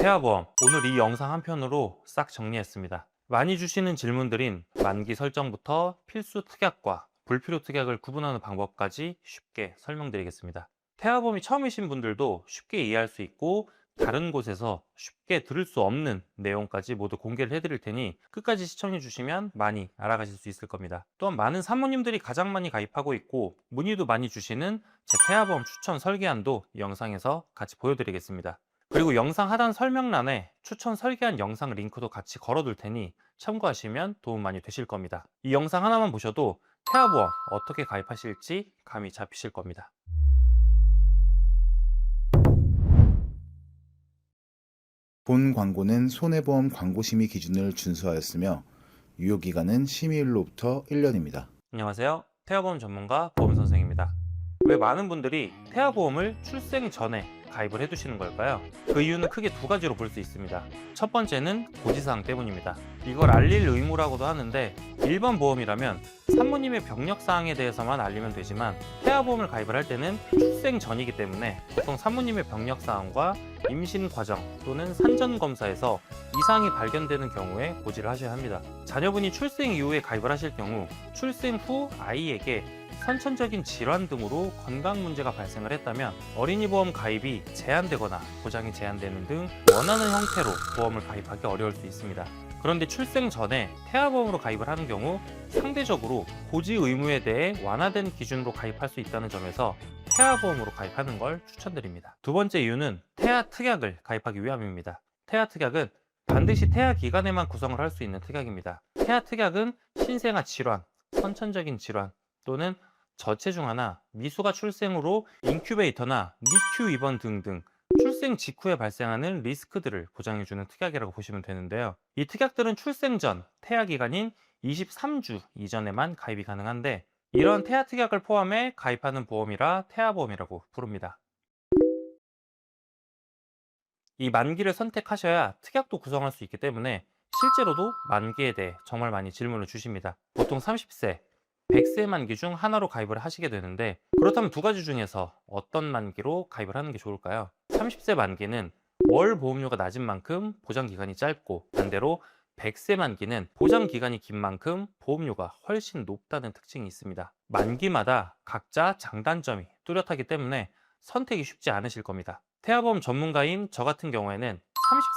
태아보험, 오늘 이 영상 한 편으로 싹 정리했습니다. 많이 주시는 질문들인 만기 설정부터 필수 특약과 불필요 특약을 구분하는 방법까지 쉽게 설명드리겠습니다. 태아보험이 처음이신 분들도 쉽게 이해할 수 있고 다른 곳에서 쉽게 들을 수 없는 내용까지 모두 공개를 해드릴 테니 끝까지 시청해 주시면 많이 알아가실 수 있을 겁니다. 또한 많은 사모님들이 가장 많이 가입하고 있고 문의도 많이 주시는 제 태아보험 추천 설계안도 이 영상에서 같이 보여드리겠습니다. 그리고 영상 하단 설명란에 추천 설계한 영상 링크도 같이 걸어둘 테니 참고하시면 도움 많이 되실 겁니다. 이 영상 하나만 보셔도 태아보험 어떻게 가입하실지 감이 잡히실 겁니다. 본 광고는 손해보험 광고심의 기준을 준수하였으며 유효기간은 심의일로부터 1년입니다. 안녕하세요. 태아보험 전문가 보험선생입니다. 왜 많은 분들이 태아보험을 출생 전에 가입을 해두시는 걸까요? 그 이유는 크게 두 가지로 볼 수 있습니다. 첫 번째는 고지사항 때문입니다. 이걸 알릴 의무라고도 하는데 일반 보험이라면 산모님의 병력사항에 대해서만 알리면 되지만 태아보험을 가입을 할 때는 출생 전이기 때문에 보통 산모님의 병력사항과 임신 과정 또는 산전검사에서 이상이 발견되는 경우에 고지를 하셔야 합니다. 자녀분이 출생 이후에 가입을 하실 경우 출생 후 아이에게 선천적인 질환 등으로 건강 문제가 발생을 했다면 어린이 보험 가입이 제한되거나 보장이 제한되는 등 원하는 형태로 보험을 가입하기 어려울 수 있습니다. 그런데 출생 전에 태아보험으로 가입을 하는 경우 상대적으로 고지 의무에 대해 완화된 기준으로 가입할 수 있다는 점에서 태아보험으로 가입하는 걸 추천드립니다. 두 번째 이유는 태아 특약을 가입하기 위함입니다. 태아 특약은 반드시 태아 기간에만 구성을 할 수 있는 특약입니다. 태아 특약은 신생아 질환, 선천적인 질환 또는 저체중아나 미수가 출생으로 인큐베이터나 니큐 입원 등등 출생 직후에 발생하는 리스크들을 보장해주는 특약이라고 보시면 되는데요. 이 특약들은 출생 전 태아 기간인 23주 이전에만 가입이 가능한데 이런 태아 특약을 포함해 가입하는 보험이라 태아보험이라고 부릅니다. 이 만기를 선택하셔야 특약도 구성할 수 있기 때문에 실제로도 만기에 대해 정말 많이 질문을 주십니다. 보통 30세, 100세 만기 중 하나로 가입을 하시게 되는데 그렇다면 두 가지 중에서 어떤 만기로 가입을 하는 게 좋을까요? 30세 만기는 월 보험료가 낮은 만큼 보장 기간이 짧고 반대로 100세 만기는 보장 기간이 긴 만큼 보험료가 훨씬 높다는 특징이 있습니다. 만기마다 각자 장단점이 뚜렷하기 때문에 선택이 쉽지 않으실 겁니다. 태아보험 전문가인 저 같은 경우에는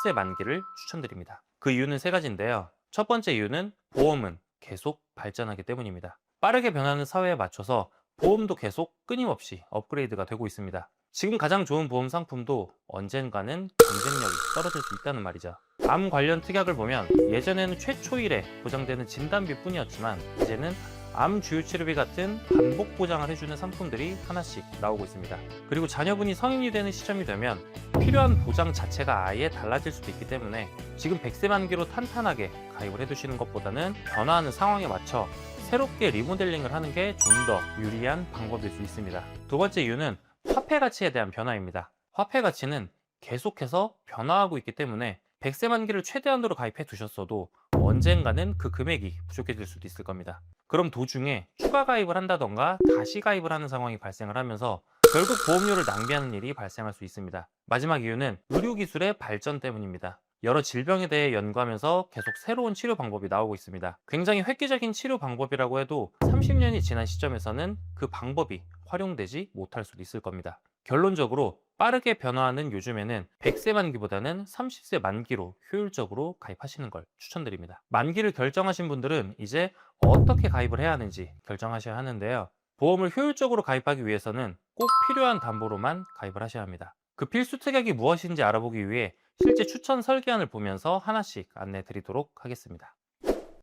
30세 만기를 추천드립니다. 그 이유는 세 가지인데요. 첫 번째 이유는 보험은 계속 발전하기 때문입니다. 빠르게 변하는 사회에 맞춰서 보험도 계속 끊임없이 업그레이드가 되고 있습니다. 지금 가장 좋은 보험 상품도 언젠가는 경쟁력이 떨어질 수 있다는 말이죠. 암 관련 특약을 보면 예전에는 최초일에 보장되는 진단비 뿐이었지만 이제는 암 주요 치료비 같은 반복 보장을 해주는 상품들이 하나씩 나오고 있습니다. 그리고 자녀분이 성인이 되는 시점이 되면 필요한 보장 자체가 아예 달라질 수도 있기 때문에 지금 100세 만기로 탄탄하게 가입을 해두시는 것보다는 변화하는 상황에 맞춰 새롭게 리모델링을 하는 게 좀 더 유리한 방법일 수 있습니다. 두 번째 이유는 화폐 가치에 대한 변화입니다. 화폐 가치는 계속해서 변화하고 있기 때문에 100세 만기를 최대한으로 가입해 두셨어도 언젠가는 그 금액이 부족해질 수도 있을 겁니다. 그럼 도중에 추가 가입을 한다던가 다시 가입을 하는 상황이 발생을 하면서 결국 보험료를 낭비하는 일이 발생할 수 있습니다. 마지막 이유는 의료기술의 발전 때문입니다. 여러 질병에 대해 연구하면서 계속 새로운 치료 방법이 나오고 있습니다. 굉장히 획기적인 치료 방법이라고 해도 30년이 지난 시점에서는 그 방법이 활용되지 못할 수도 있을 겁니다. 결론적으로 빠르게 변화하는 요즘에는 100세 만기보다는 30세 만기로 효율적으로 가입하시는 걸 추천드립니다. 만기를 결정하신 분들은 이제 어떻게 가입을 해야 하는지 결정하셔야 하는데요. 보험을 효율적으로 가입하기 위해서는 꼭 필요한 담보로만 가입을 하셔야 합니다. 그 필수 특약이 무엇인지 알아보기 위해 실제 추천 설계안을 보면서 하나씩 안내 드리도록 하겠습니다.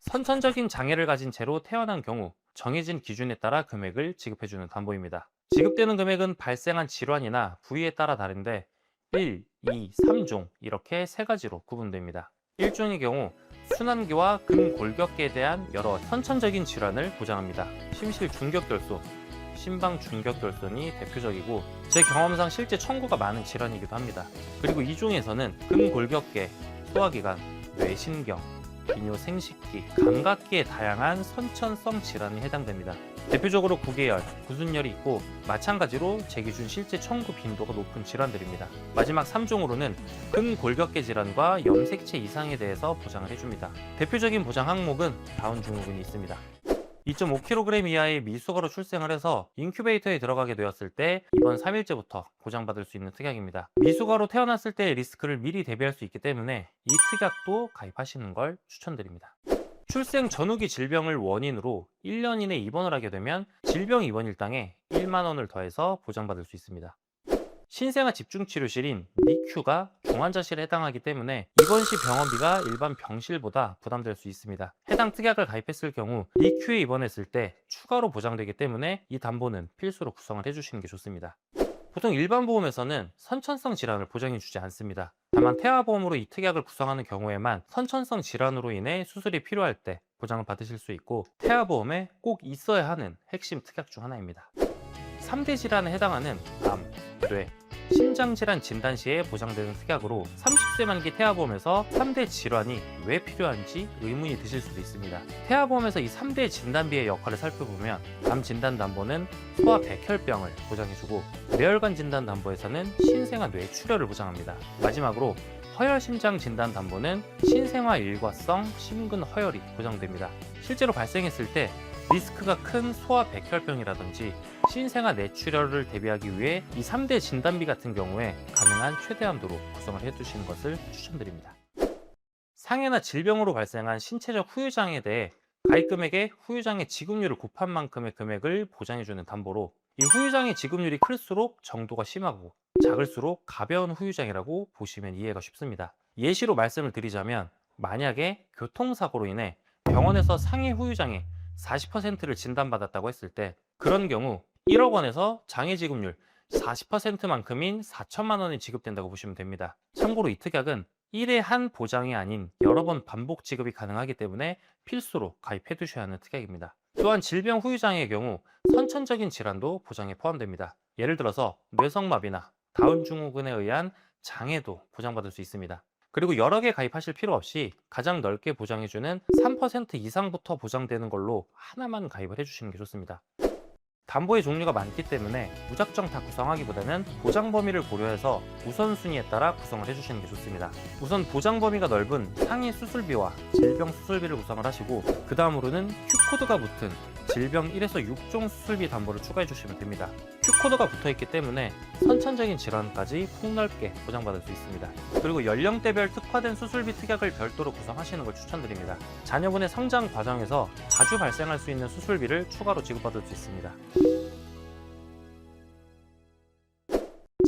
선천적인 장애를 가진 채로 태어난 경우 정해진 기준에 따라 금액을 지급해주는 담보입니다. 지급되는 금액은 발생한 질환이나 부위에 따라 다른데 1, 2, 3종 이렇게 세 가지로 구분됩니다. 1종의 경우 순환기와 근골격계에 대한 여러 선천적인 질환을 보장합니다. 심실중격결손, 심방중격결손이 대표적이고 제 경험상 실제 청구가 많은 질환이기도 합니다. 그리고 2종에서는 근골격계, 소화기관, 뇌신경, 비뇨생식기, 감각기의 다양한 선천성 질환이 해당됩니다. 대표적으로 구개열, 구순열이 있고 마찬가지로 제 기준 실제 청구 빈도가 높은 질환들입니다. 마지막 3종으로는 근골격계 질환과 염색체 이상에 대해서 보장을 해줍니다. 대표적인 보장 항목은 다운 증후군이 있습니다. 2.5kg 이하의 미숙아로 출생을 해서 인큐베이터에 들어가게 되었을 때 입원 3일째부터 보장받을 수 있는 특약입니다. 미숙아로 태어났을 때의 리스크를 미리 대비할 수 있기 때문에 이 특약도 가입하시는 걸 추천드립니다. 출생 전후기 질병을 원인으로 1년 이내 입원을 하게 되면 질병 입원 일당에 1만 원을 더해서 보장받을 수 있습니다. 신생아 집중치료실인 NICU가 중환자실에 해당하기 때문에 입원 시 병원비가 일반 병실보다 부담될 수 있습니다. 해당 특약을 가입했을 경우 NICU에 입원했을 때 추가로 보장되기 때문에 이 담보는 필수로 구성을 해주시는 게 좋습니다. 보통 일반 보험에서는 선천성 질환을 보장해주지 않습니다. 다만 태아보험으로 이 특약을 구성하는 경우에만 선천성 질환으로 인해 수술이 필요할 때 보장을 받으실 수 있고 태아보험에 꼭 있어야 하는 핵심 특약 중 하나입니다. 3대 질환에 해당하는 암, 뇌, 심장질환 진단 시에 보장되는 특약으로 30세 만기 태아보험에서 3대 질환이 왜 필요한지 의문이 드실 수도 있습니다. 태아보험에서 이 3대 진단비의 역할을 살펴보면 암 진단담보는 소아 백혈병을 보장해주고 뇌혈관 진단담보에서는 신생아 뇌출혈을 보장합니다. 마지막으로 허혈심장 진단담보는 신생아 일과성 심근허혈이 보장됩니다. 실제로 발생했을 때 리스크가 큰 소아 백혈병이라든지 신생아 뇌출혈을 대비하기 위해 이 3대 진단비 같은 경우에 가능한 최대 한도로 구성을 해두시는 것을 추천드립니다. 상해나 질병으로 발생한 신체적 후유장에 대해 가입금액의 후유장의 지급률을 곱한 만큼의 금액을 보장해주는 담보로 이 후유장의 지급률이 클수록 정도가 심하고 작을수록 가벼운 후유장이라고 보시면 이해가 쉽습니다. 예시로 말씀을 드리자면 만약에 교통사고로 인해 병원에서 상해 후유장의 40%를 진단받았다고 했을 때 그런 경우 1억 원에서 장해 지급률 40%만큼인 4천만 원이 지급된다고 보시면 됩니다. 참고로 이 특약은 1회 한 보장이 아닌 여러 번 반복 지급이 가능하기 때문에 필수로 가입해 두셔야 하는 특약입니다. 또한 질병 후유장애의 경우 선천적인 질환도 보장에 포함됩니다. 예를 들어서 뇌성마비나 다운 증후군에 의한 장애도 보장받을 수 있습니다. 그리고 여러 개 가입하실 필요 없이 가장 넓게 보장해주는 3% 이상부터 보장되는 걸로 하나만 가입을 해주시는 게 좋습니다. 담보의 종류가 많기 때문에 무작정 다 구성하기보다는 보장 범위를 고려해서 우선순위에 따라 구성을 해주시는 게 좋습니다. 우선 보장 범위가 넓은 상해 수술비와 질병 수술비를 구성을 하시고 그 다음으로는 Q코드가 붙은 질병 1에서 6종 수술비 담보를 추가해 주시면 됩니다. Q코드가 붙어있기 때문에 선천적인 질환까지 폭넓게 보장받을 수 있습니다. 그리고 연령대별 특화된 수술비 특약을 별도로 구성하시는 걸 추천드립니다. 자녀분의 성장 과정에서 자주 발생할 수 있는 수술비를 추가로 지급받을 수 있습니다.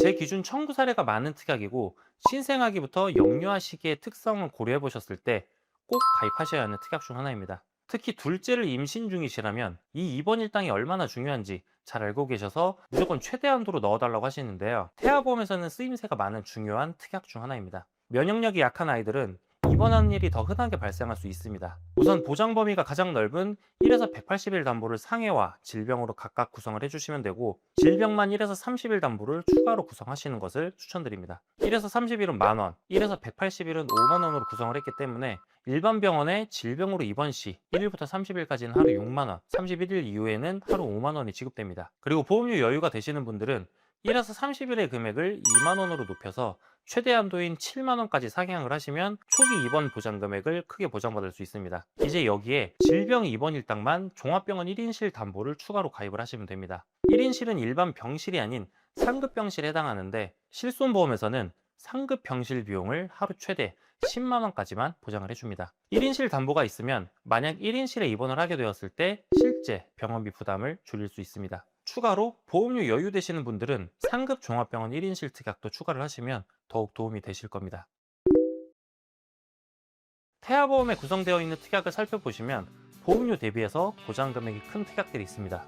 제 기준 청구 사례가 많은 특약이고 신생아기부터 영유아 시기의 특성을 고려해 보셨을 때 꼭 가입하셔야 하는 특약 중 하나입니다. 특히 둘째를 임신 중이시라면 이 입원 일당이 얼마나 중요한지 잘 알고 계셔서 무조건 최대 한도로 넣어달라고 하시는데요. 태아보험에서는 쓰임새가 많은 중요한 특약 중 하나입니다. 면역력이 약한 아이들은 입원하는 일이 더 흔하게 발생할 수 있습니다. 우선 보장 범위가 가장 넓은 1에서 180일 담보를 상해와 질병으로 각각 구성을 해주시면 되고 질병만 1에서 30일 담보를 추가로 구성하시는 것을 추천드립니다. 1에서 30일은 만원, 1에서 180일은 5만원으로 구성을 했기 때문에 일반 병원에 질병으로 입원 시 1일부터 30일까지는 하루 6만원, 31일 이후에는 하루 5만원이 지급됩니다. 그리고 보험료 여유가 되시는 분들은 1에서 30일의 금액을 2만원으로 높여서 최대 한도인 7만원까지 상향을 하시면 초기 입원 보장 금액을 크게 보장받을 수 있습니다. 이제 여기에 질병 입원 일당만 종합병원 1인실 담보를 추가로 가입을 하시면 됩니다. 1인실은 일반 병실이 아닌 상급 병실에 해당하는데 실손보험에서는 상급 병실 비용을 하루 최대 10만원까지만 보장을 해줍니다. 1인실 담보가 있으면 만약 1인실에 입원을 하게 되었을 때 실제 병원비 부담을 줄일 수 있습니다. 추가로 보험료 여유 되시는 분들은 상급 종합병원 1인실 특약도 추가를 하시면 더욱 도움이 되실 겁니다. 태아보험에 구성되어 있는 특약을 살펴보시면 보험료 대비해서 보장 금액이 큰 특약들이 있습니다.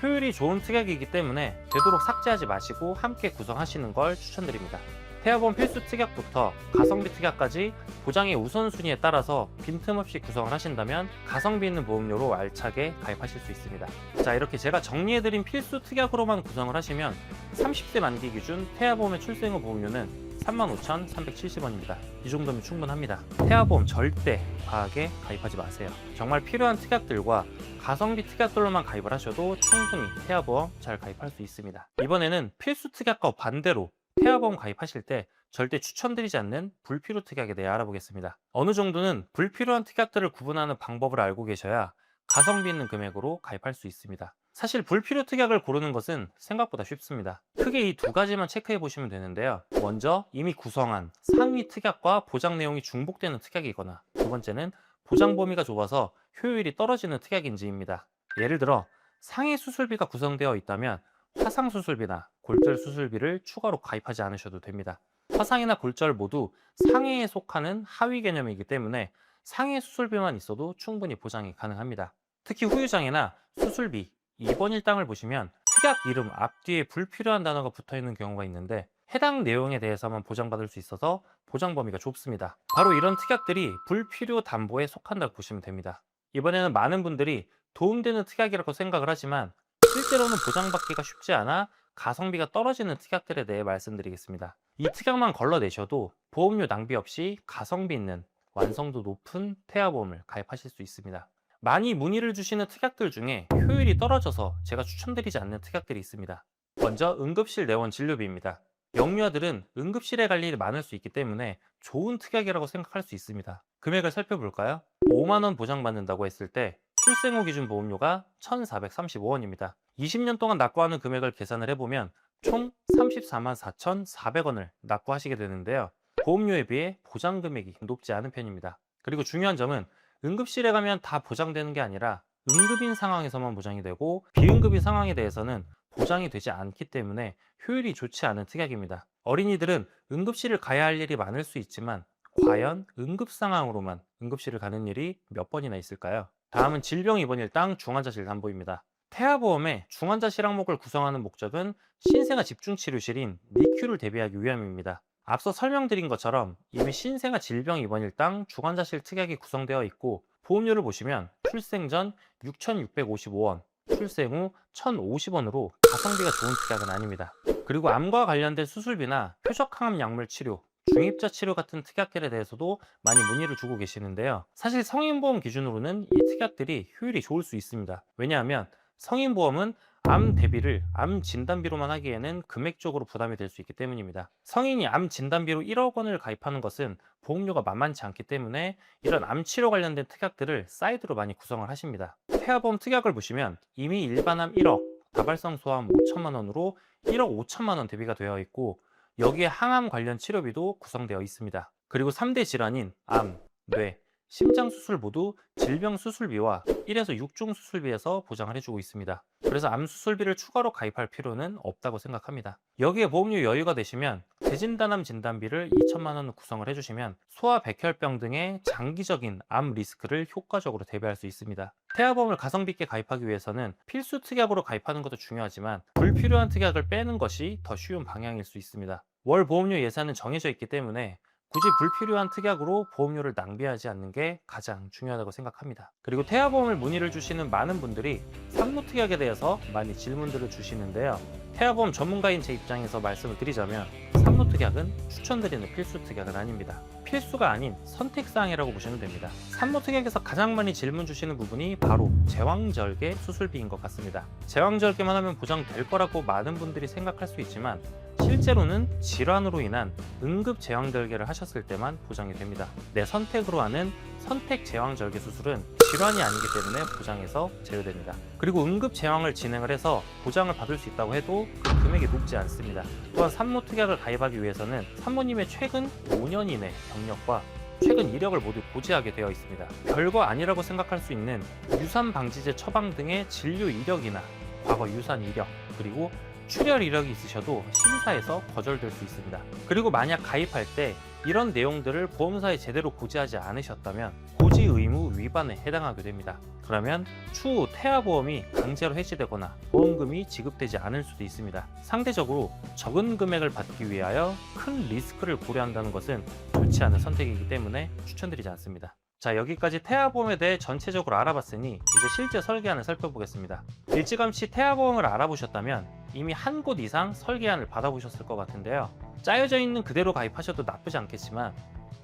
효율이 좋은 특약이기 때문에 되도록 삭제하지 마시고 함께 구성하시는 걸 추천드립니다. 태아보험 필수 특약부터 가성비 특약까지 보장의 우선순위에 따라서 빈틈없이 구성을 하신다면 가성비 있는 보험료로 알차게 가입하실 수 있습니다. 자, 이렇게 제가 정리해드린 필수 특약으로만 구성을 하시면 30세 만기 기준 태아보험의 출생후 보험료는 35,370원입니다. 이 정도면 충분합니다. 태아보험 절대 급하게 가입하지 마세요. 정말 필요한 특약들과 가성비 특약들로만 가입을 하셔도 충분히 태아보험 잘 가입할 수 있습니다. 이번에는 필수 특약과 반대로 태아보험 가입하실 때 절대 추천드리지 않는 불필요 특약에 대해 알아보겠습니다. 어느 정도는 불필요한 특약들을 구분하는 방법을 알고 계셔야 가성비 있는 금액으로 가입할 수 있습니다. 사실 불필요 특약을 고르는 것은 생각보다 쉽습니다. 크게 이 두 가지만 체크해 보시면 되는데요. 먼저 이미 구성한 상위 특약과 보장 내용이 중복되는 특약이거나, 두 번째는 보장 범위가 좁아서 효율이 떨어지는 특약인지입니다. 예를 들어 상해 수술비가 구성되어 있다면 화상 수술비나 골절 수술비를 추가로 가입하지 않으셔도 됩니다. 화상이나 골절 모두 상해에 속하는 하위 개념이기 때문에 상해 수술비만 있어도 충분히 보장이 가능합니다. 특히 후유장애나 수술비, 입원 일당을 보시면 특약 이름 앞뒤에 불필요한 단어가 붙어 있는 경우가 있는데 해당 내용에 대해서만 보장받을 수 있어서 보장 범위가 좁습니다. 바로 이런 특약들이 불필요 담보에 속한다고 보시면 됩니다. 이번에는 많은 분들이 도움되는 특약이라고 생각을 하지만 실제로는 보장받기가 쉽지 않아 가성비가 떨어지는 특약들에 대해 말씀드리겠습니다. 이 특약만 걸러내셔도 보험료 낭비 없이 가성비 있는 완성도 높은 태아보험을 가입하실 수 있습니다. 많이 문의를 주시는 특약들 중에 효율이 떨어져서 제가 추천드리지 않는 특약들이 있습니다. 먼저 응급실 내원 진료비입니다. 영유아들은 응급실에 갈 일이 많을 수 있기 때문에 좋은 특약이라고 생각할 수 있습니다. 금액을 살펴볼까요? 5만 원 보장받는다고 했을 때 출생 후 기준 보험료가 1,435원입니다. 20년 동안 납부하는 금액을 계산을 해보면 총 34만 4,400원을 납부하시게 되는데요. 보험료에 비해 보장 금액이 높지 않은 편입니다. 그리고 중요한 점은 응급실에 가면 다 보장되는 게 아니라 응급인 상황에서만 보장이 되고 비응급인 상황에 대해서는 보장이 되지 않기 때문에 효율이 좋지 않은 특약입니다. 어린이들은 응급실을 가야 할 일이 많을 수 있지만 과연 응급 상황으로만 응급실을 가는 일이 몇 번이나 있을까요? 다음은 질병 입원 일당 중환자실 담보입니다. 태아보험의 중환자실 항목을 구성하는 목적은 신생아 집중치료실인 NICU를 대비하기 위함입니다. 앞서 설명드린 것처럼 이미 신생아 질병 입원 일당 중환자실 특약이 구성되어 있고 보험료를 보시면 출생 전 6,655원, 출생 후 1,050원으로 가성비가 좋은 특약은 아닙니다. 그리고 암과 관련된 수술비나 표적항암 약물 치료, 중입자 치료 같은 특약들에 대해서도 많이 문의를 주고 계시는데요. 사실 성인보험 기준으로는 이 특약들이 효율이 좋을 수 있습니다. 왜냐하면 성인보험은 암 대비를 암 진단비로만 하기에는 금액적으로 부담이 될 수 있기 때문입니다. 성인이 암 진단비로 1억 원을 가입하는 것은 보험료가 만만치 않기 때문에 이런 암 치료 관련된 특약들을 사이드로 많이 구성을 하십니다. 태아보험 특약을 보시면 이미 일반암 1억, 다발성 소암 5천만 원으로 1억 5천만 원 대비가 되어 있고 여기에 항암 관련 치료비도 구성되어 있습니다. 그리고 3대 질환인 암, 뇌, 심장 수술 모두 질병 수술비와 1에서 6종 수술비에서 보장을 해주고 있습니다. 그래서 암 수술비를 추가로 가입할 필요는 없다고 생각합니다. 여기에 보험료 여유가 되시면 대진단암 진단비를 2천만 원을 구성을 해주시면 소아 백혈병 등의 장기적인 암 리스크를 효과적으로 대비할 수 있습니다. 태아보험을 가성비 있게 가입하기 위해서는 필수 특약으로 가입하는 것도 중요하지만 불필요한 특약을 빼는 것이 더 쉬운 방향일 수 있습니다. 월 보험료 예산은 정해져 있기 때문에 굳이 불필요한 특약으로 보험료를 낭비하지 않는 게 가장 중요하다고 생각합니다. 그리고 태아보험을 문의를 주시는 많은 분들이 산모특약에 대해서 많이 질문들을 주시는데요. 태아보험 전문가인 제 입장에서 말씀을 드리자면 산모특약은 추천드리는 필수 특약은 아닙니다. 필수가 아닌 선택사항이라고 보시면 됩니다. 산모특약에서 가장 많이 질문 주시는 부분이 바로 제왕절개 수술비인 것 같습니다. 제왕절개만 하면 보장될 거라고 많은 분들이 생각할 수 있지만 실제로는 질환으로 인한 응급 제왕절개를 하셨을 때만 보장이 됩니다. 내 선택으로 하는 선택 제왕절개 수술은 질환이 아니기 때문에 보장에서 제외됩니다. 그리고 응급 제왕을 진행을 해서 보장을 받을 수 있다고 해도 그 금액이 높지 않습니다. 또한 산모특약을 가입하기 위해서는 산모님의 최근 5년 이내 경력과 최근 이력을 모두 고지하게 되어 있습니다. 별거 아니라고 생각할 수 있는 유산 방지제 처방 등의 진료 이력이나 과거 유산 이력, 그리고 출혈 이력이 있으셔도 심사에서 거절될 수 있습니다. 그리고 만약 가입할 때 이런 내용들을 보험사에 제대로 고지하지 않으셨다면 고지 의무 위반에 해당하게 됩니다. 그러면 추후 태아보험이 강제로 해지되거나 보험금이 지급되지 않을 수도 있습니다. 상대적으로 적은 금액을 받기 위하여 큰 리스크를 고려한다는 것은 좋지 않은 선택이기 때문에 추천드리지 않습니다. 자, 여기까지 태아보험에 대해 전체적으로 알아봤으니 이제 실제 설계안을 살펴보겠습니다. 일찌감치 태아보험을 알아보셨다면 이미 한 곳 이상 설계안을 받아보셨을 것 같은데요. 짜여져 있는 그대로 가입하셔도 나쁘지 않겠지만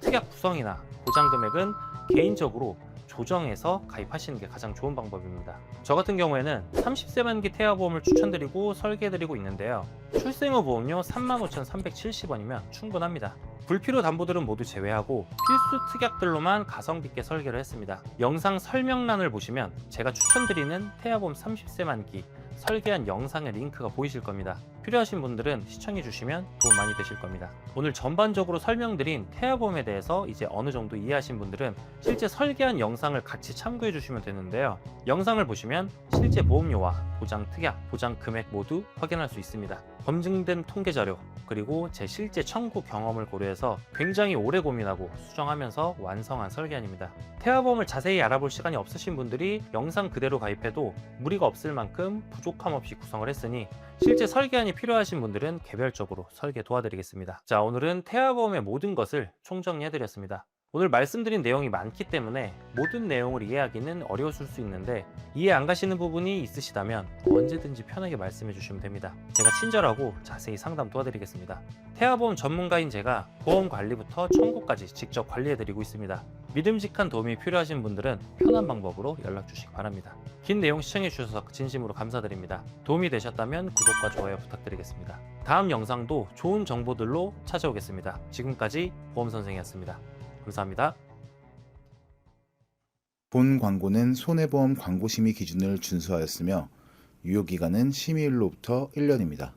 특약 구성이나 보장 금액은 개인적으로 조정해서 가입하시는 게 가장 좋은 방법입니다. 저 같은 경우에는 30세 만기 태아보험을 추천드리고 설계해드리고 있는데요. 출생 후 보험료 35,370원이면 충분합니다. 불필요 담보들은 모두 제외하고 필수 특약들로만 가성비 있게 설계를 했습니다. 영상 설명란을 보시면 제가 추천드리는 태아보험 30세 만기 설계한 영상의 링크가 보이실 겁니다. 필요하신 분들은 시청해 주시면 도움 많이 되실 겁니다. 오늘 전반적으로 설명드린 태아보험에 대해서 이제 어느 정도 이해하신 분들은 실제 설계한 영상을 같이 참고해 주시면 되는데요. 영상을 보시면 실제 보험료와 보장 특약, 보장 금액 모두 확인할 수 있습니다. 검증된 통계 자료, 그리고 제 실제 청구 경험을 고려해서 굉장히 오래 고민하고 수정하면서 완성한 설계안입니다. 태아보험을 자세히 알아볼 시간이 없으신 분들이 영상 그대로 가입해도 무리가 없을 만큼 부족함 없이 구성을 했으니 실제 설계안이 필요하신 분들은 개별적으로 설계 도와드리겠습니다. 자, 오늘은 태아보험의 모든 것을 총정리해드렸습니다. 오늘 말씀드린 내용이 많기 때문에 모든 내용을 이해하기는 어려우실 수 있는데 이해 안 가시는 부분이 있으시다면 언제든지 편하게 말씀해 주시면 됩니다. 제가 친절하고 자세히 상담 도와드리겠습니다. 태아보험 전문가인 제가 보험 관리부터 청구까지 직접 관리해 드리고 있습니다. 믿음직한 도움이 필요하신 분들은 편한 방법으로 연락 주시기 바랍니다. 긴 내용 시청해 주셔서 진심으로 감사드립니다. 도움이 되셨다면 구독과 좋아요 부탁드리겠습니다. 다음 영상도 좋은 정보들로 찾아오겠습니다. 지금까지 보험선생이었습니다. 감사합니다. 본 광고는 손해보험 광고심의 기준을 준수하였으며 유효기간은 심의일로부터 1년입니다.